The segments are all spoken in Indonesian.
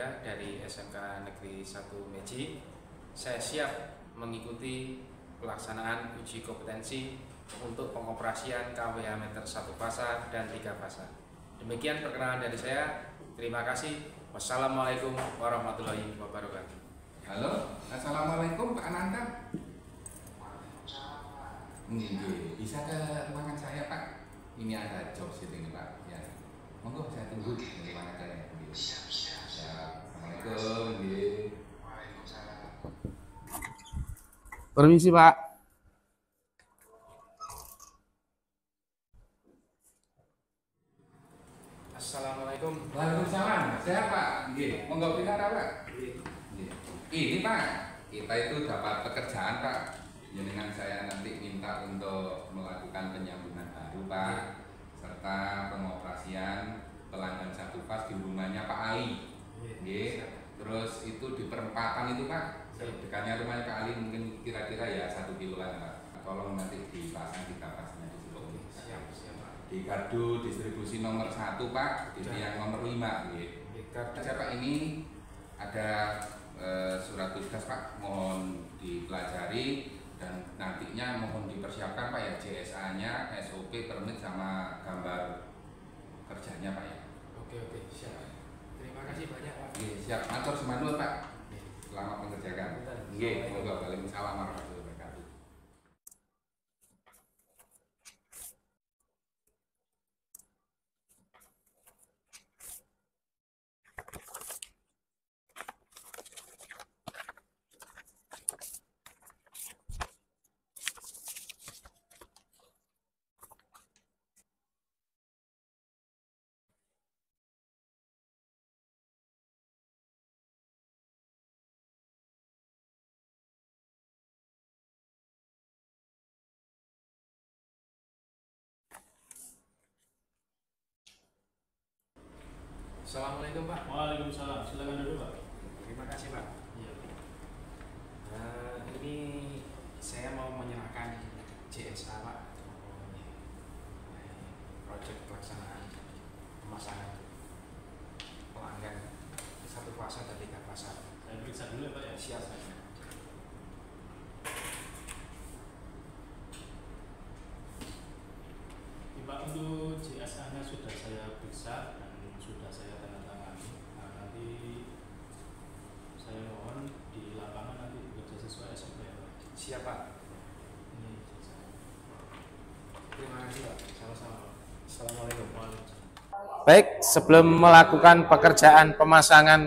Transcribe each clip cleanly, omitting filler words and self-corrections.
saya dari SMK Negeri 1 Meji. Saya siap mengikuti pelaksanaan uji kompetensi untuk pengoperasian KWH meter 1 fasa dan 3 fasa. Demikian perkenalan dari saya. Terima kasih. Wassalamualaikum warahmatullahi wabarakatuh. Halo, assalamualaikum Pak Ananta. Bisa ke ruangan saya Pak. Ini ada job sitting Pak. Ya, monggo saya tunggu di ruangan saya. Siap. Assalamualaikum. Waalaikumsalam. Permisi Pak. Assalamualaikum. Waalaikumsalam. Sehat Pak. Monggo bicara Pak. Ini Pak, kita itu dapat pekerjaan Pak. Dengan saya nanti minta untuk melakukan penyambungan baru Pak, serta pengoperasian pelanggan 1 fas di rumahnya Pak Ali. Terus itu di perempatan itu Pak, dekatnya rumahnya Pak Ali mungkin kira-kira ya 1 kiloan Pak. Tolong nanti dipasang 3 fasnya di situ. Siap Pak. Di gardu distribusi nomor 1 Pak, di tiang nomor 5. Aja Pak, ini ada surat tugas Pak, mohon dipelajari dan nantinya mohon dipersiapkan Pak ya, JSA-nya, SOP, permit sama gambar kerjanya Pak ya. Oke, siap. Terima kasih banyak Pak. Siap, matur semanul Pak. Selamat mengerjakan. Monggo. Waalaikumsalam warahmatullahi wabarakatuh. Assalamualaikum Pak. Waalaikumsalam. Silakan dulu Pak. Terima kasih Pak. Iya. Ini saya mau menyerahkan JSA Pak. Proyek pelaksanaan pemasangan pelanggan 1 fasa dan 3 fasa. Saya periksa dulu ya Pak ya. Siap. Pak, untuk JSA-nya sudah saya periksa dan sudah saya tanda tangani. Nah, nanti saya mohon di lapangan nanti bekerja sesuai SOP ya Pak. Siap Pak. Ini JSA. Terima kasih Pak. Sama-sama Pak. Assalamualaikum. Waalaikumsalam. Baik, sebelum melakukan pekerjaan pemasangan,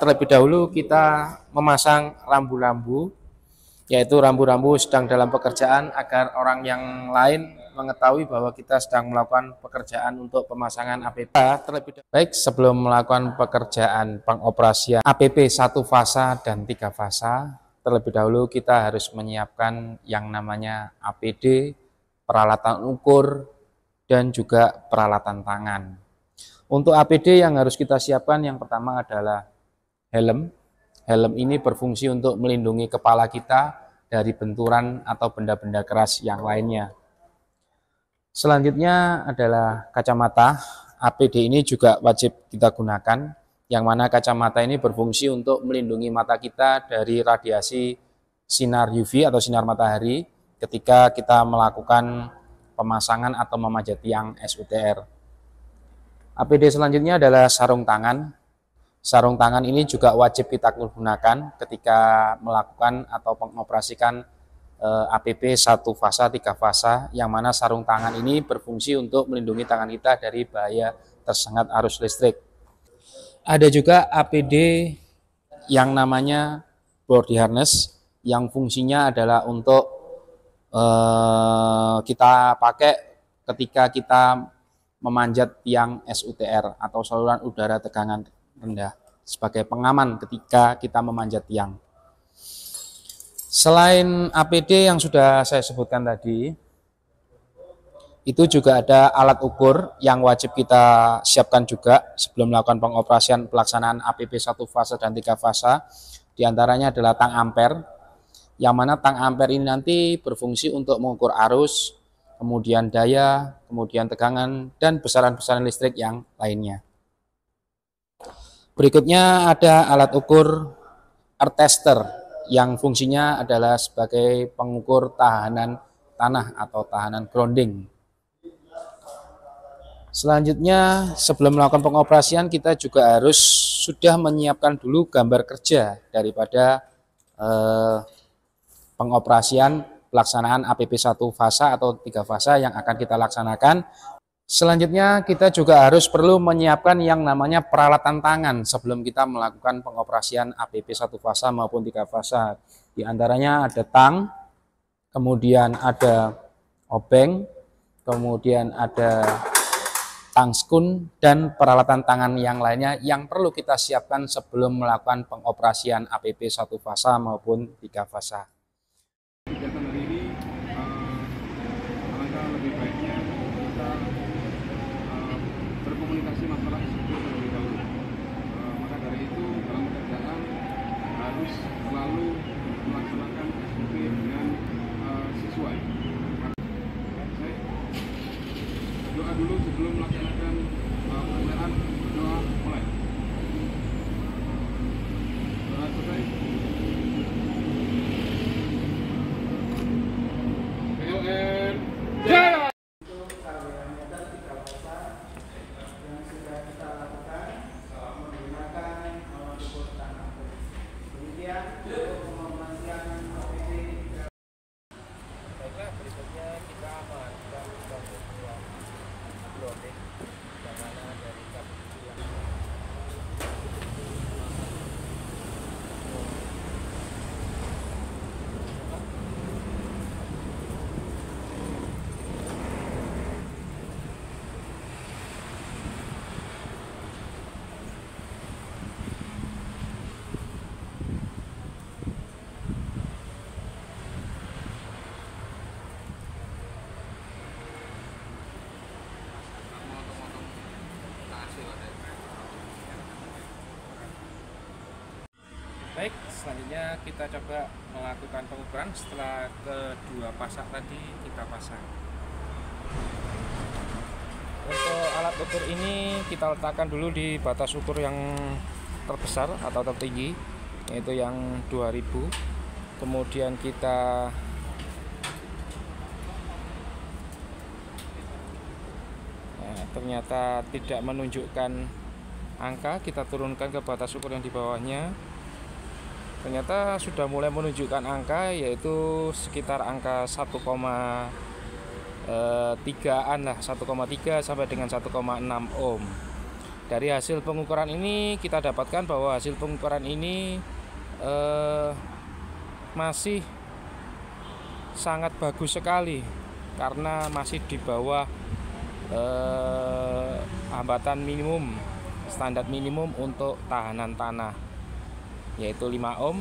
terlebih dahulu kita memasang rambu-rambu, yaitu rambu-rambu sedang dalam pekerjaan agar orang yang lain mengetahui bahwa kita sedang melakukan pekerjaan untuk pemasangan APP. Baik, sebelum melakukan pekerjaan pengoperasian APP 1 fasa dan 3 fasa, terlebih dahulu kita harus menyiapkan yang namanya APD, peralatan ukur, dan juga peralatan tangan. Untuk APD yang harus kita siapkan yang pertama adalah helm. Helm ini berfungsi untuk melindungi kepala kita dari benturan atau benda-benda keras yang lainnya. Selanjutnya adalah kacamata. APD ini juga wajib kita gunakan, yang mana kacamata ini berfungsi untuk melindungi mata kita dari radiasi sinar UV atau sinar matahari ketika kita melakukan pemasangan atau memanjat tiang SUTR. APD selanjutnya adalah sarung tangan. Sarung tangan ini juga wajib kita gunakan ketika melakukan atau mengoperasikan APP 1 fasa 3 fasa, yang mana sarung tangan ini berfungsi untuk melindungi tangan kita dari bahaya tersengat arus listrik. Ada juga APD yang namanya body harness, yang fungsinya adalah untuk kita pakai ketika kita memanjat tiang SUTR atau saluran udara tegangan rendah, sebagai pengaman ketika kita memanjat tiang. Selain APD yang sudah saya sebutkan tadi, itu juga ada alat ukur yang wajib kita siapkan juga sebelum melakukan pengoperasian pelaksanaan APP 1 fase dan 3 fasa. Di antaranya adalah tang ampere, yang mana tang ampere ini nanti berfungsi untuk mengukur arus, kemudian daya, kemudian tegangan, dan besaran-besaran listrik yang lainnya. Berikutnya ada alat ukur earth tester yang fungsinya adalah sebagai pengukur tahanan tanah atau tahanan grounding. Selanjutnya, sebelum melakukan pengoperasian, kita juga harus sudah menyiapkan dulu gambar kerja daripada pengoperasian pelaksanaan APP 1 fasa atau 3 fasa yang akan kita laksanakan. Selanjutnya, kita juga harus perlu menyiapkan yang namanya peralatan tangan sebelum kita melakukan pengoperasian APP 1 fasa maupun 3 fasa. Di antaranya ada tang, kemudian ada obeng, kemudian ada tangskun, dan peralatan tangan yang lainnya yang perlu kita siapkan sebelum melakukan pengoperasian APP 1 fasa maupun 3 fasa. Kegiatan hari ini alangkah lebih baiknya kita berkomunikasi masalah struktur terlebih dahulu. Maka dari itu dalam pekerjaan harus selalu melaksanakan SOP dengan sesuai. Baik. Doa dulu sebelum melaksanakan pekerjaan. Doa mulai. Doa selesai. PLN Jaya! Baiklah, berikutnya kita melakukan pembuatan loading yang mana dari Baik, selanjutnya kita coba melakukan pengukuran setelah kedua pasak tadi kita pasang. Untuk alat ukur ini kita letakkan dulu di batas ukur yang terbesar atau tertinggi, yaitu yang 2000. Kemudian kita ternyata tidak menunjukkan angka, kita turunkan ke batas ukur yang di bawahnya. Ternyata sudah mulai menunjukkan angka, yaitu sekitar angka 1,3an lah, 1,3 sampai dengan 1,6 ohm. Dari hasil pengukuran ini kita dapatkan bahwa hasil pengukuran ini masih sangat bagus sekali karena masih di bawah hambatan minimum, standar minimum untuk tahanan tanah, yaitu 5 ohm.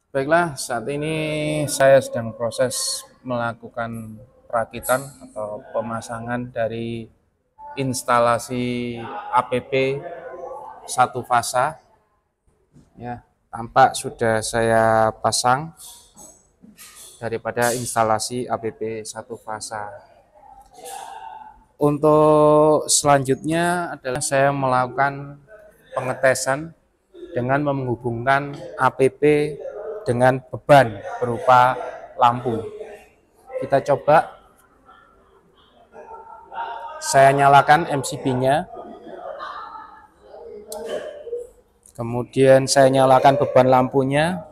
Baiklah, saat ini saya sedang proses melakukan perakitan atau pemasangan dari instalasi APP 1 fasa. Ya, tampak sudah saya pasang daripada instalasi APP 1 fasa. Untuk selanjutnya adalah saya melakukan pengetesan dengan menghubungkan APP dengan beban berupa lampu. Kita coba, saya nyalakan MCB-nya, kemudian saya nyalakan beban lampunya.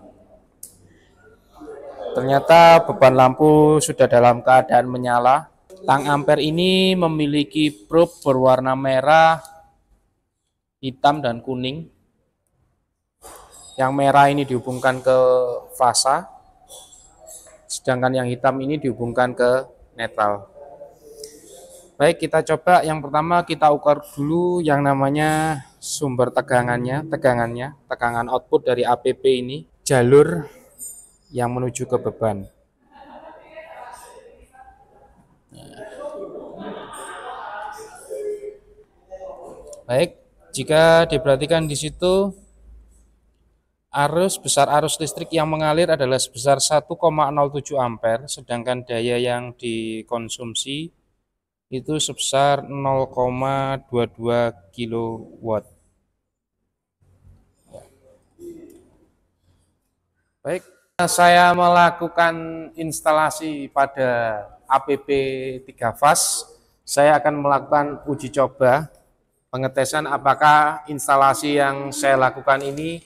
Ternyata beban lampu sudah dalam keadaan menyala. Tang ampere ini memiliki probe berwarna merah, hitam, dan kuning. Yang merah ini dihubungkan ke fasa, sedangkan yang hitam ini dihubungkan ke netral. Baik, kita coba yang pertama kita ukur dulu yang namanya sumber tegangannya, tegangan output dari APP ini, jalur yang menuju ke beban. Baik, jika diperhatikan di situ besar arus listrik yang mengalir adalah sebesar 1,07 ampere, sedangkan daya yang dikonsumsi itu sebesar 0,22 kilowatt. Baik, saya melakukan instalasi pada APP 3 fas. Saya akan melakukan uji coba pengetesan apakah instalasi yang saya lakukan ini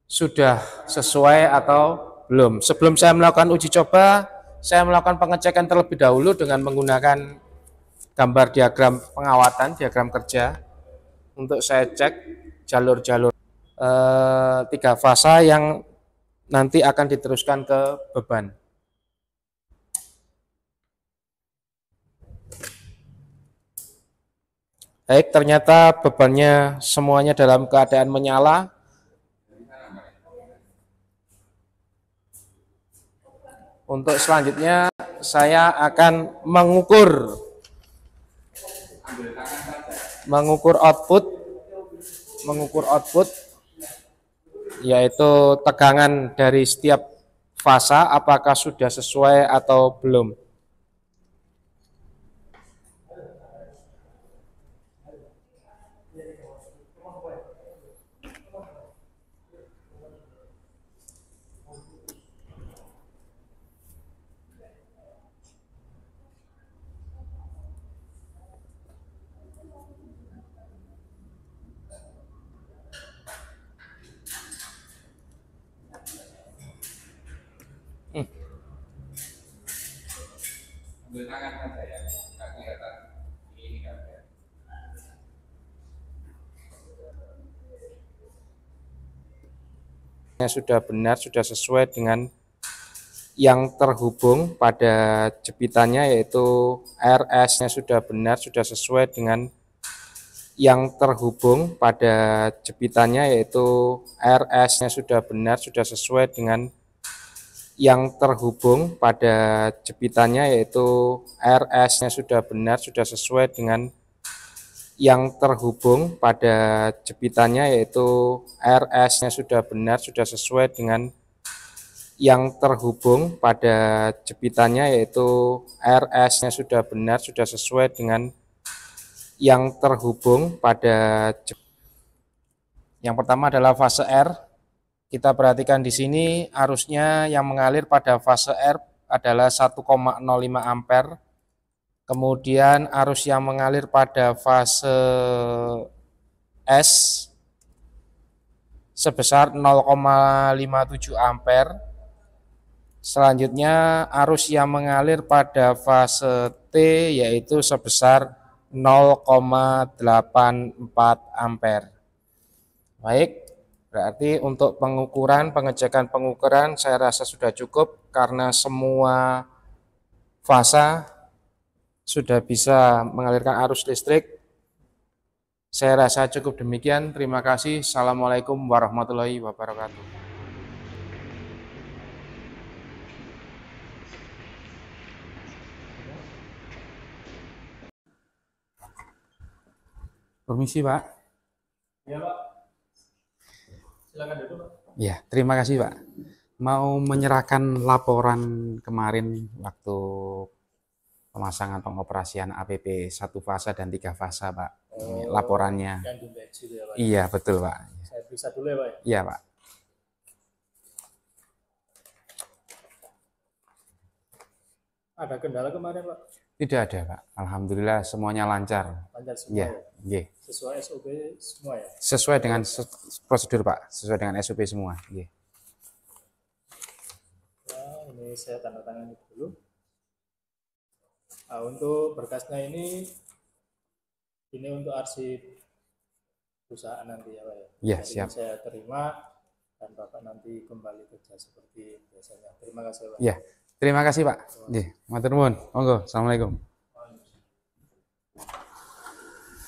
sudah sesuai atau belum. Sebelum saya melakukan uji coba, saya melakukan pengecekan terlebih dahulu dengan menggunakan gambar diagram pengawatan, diagram kerja, untuk saya cek jalur-jalur 3 fasa yang nanti akan diteruskan ke beban. Baik, ternyata bebannya semuanya dalam keadaan menyala. Untuk selanjutnya saya akan mengukur output yaitu tegangan dari setiap fasa apakah sudah sesuai atau belum. Ambil tangan saja ya, nggak kelihatan ini kan ya. Sudah benar, sudah sesuai dengan yang terhubung pada jepitannya yaitu RS-nya sudah benar, sudah sesuai dengan yang terhubung pada jepitannya yaitu RS-nya sudah benar, sudah sesuai dengan yang terhubung pada jepitannya yaitu RS-nya sudah benar, sudah sesuai dengan yang terhubung pada jepitannya yaitu RS-nya sudah benar, sudah sesuai dengan yang terhubung pada jepitannya yaitu RS-nya sudah benar, sudah sesuai dengan yang terhubung pada yang pertama adalah fase R. Kita perhatikan di sini arusnya yang mengalir pada fase R adalah 1,05 ampere. Kemudian arus yang mengalir pada fase S sebesar 0,57 ampere. Selanjutnya arus yang mengalir pada fase T yaitu sebesar 0,84 ampere. Baik, berarti untuk pengecekan pengukuran saya rasa sudah cukup karena semua fasa sudah bisa mengalirkan arus listrik. Saya rasa cukup demikian. Terima kasih. Assalamualaikum warahmatullahi wabarakatuh. Permisi, Pak. Ya, Pak. Silakan duduk, Pak. Ya, terima kasih, Pak. Mau menyerahkan laporan kemarin waktu pemasangan pengoperasian APP 1 fasa dan 3 fasa, Pak. Ini laporannya. Yang di batch itu ya, Pak. Iya, betul, Pak. Saya periksa dulu ya, Pak. Iya, Pak. Ada kendala kemarin, Pak? Tidak ada, Pak. Alhamdulillah semuanya lancar. Lancar semua Iya, ya? iya. Sesuai SOP semua ya? Sesuai dengan prosedur, Pak. Sesuai dengan SOP semua. Iya. Ya, ini saya tanda tangan dulu. Nah, untuk berkasnya ini untuk arsip perusahaan nanti ya, Pak ya? Iya, Jadi siap. saya terima dan Bapak nanti kembali kerja seperti biasanya. Terima kasih, Pak. Iya. Terima kasih, Pak. Nggih, matur nuwun. Monggo. Assalamualaikum.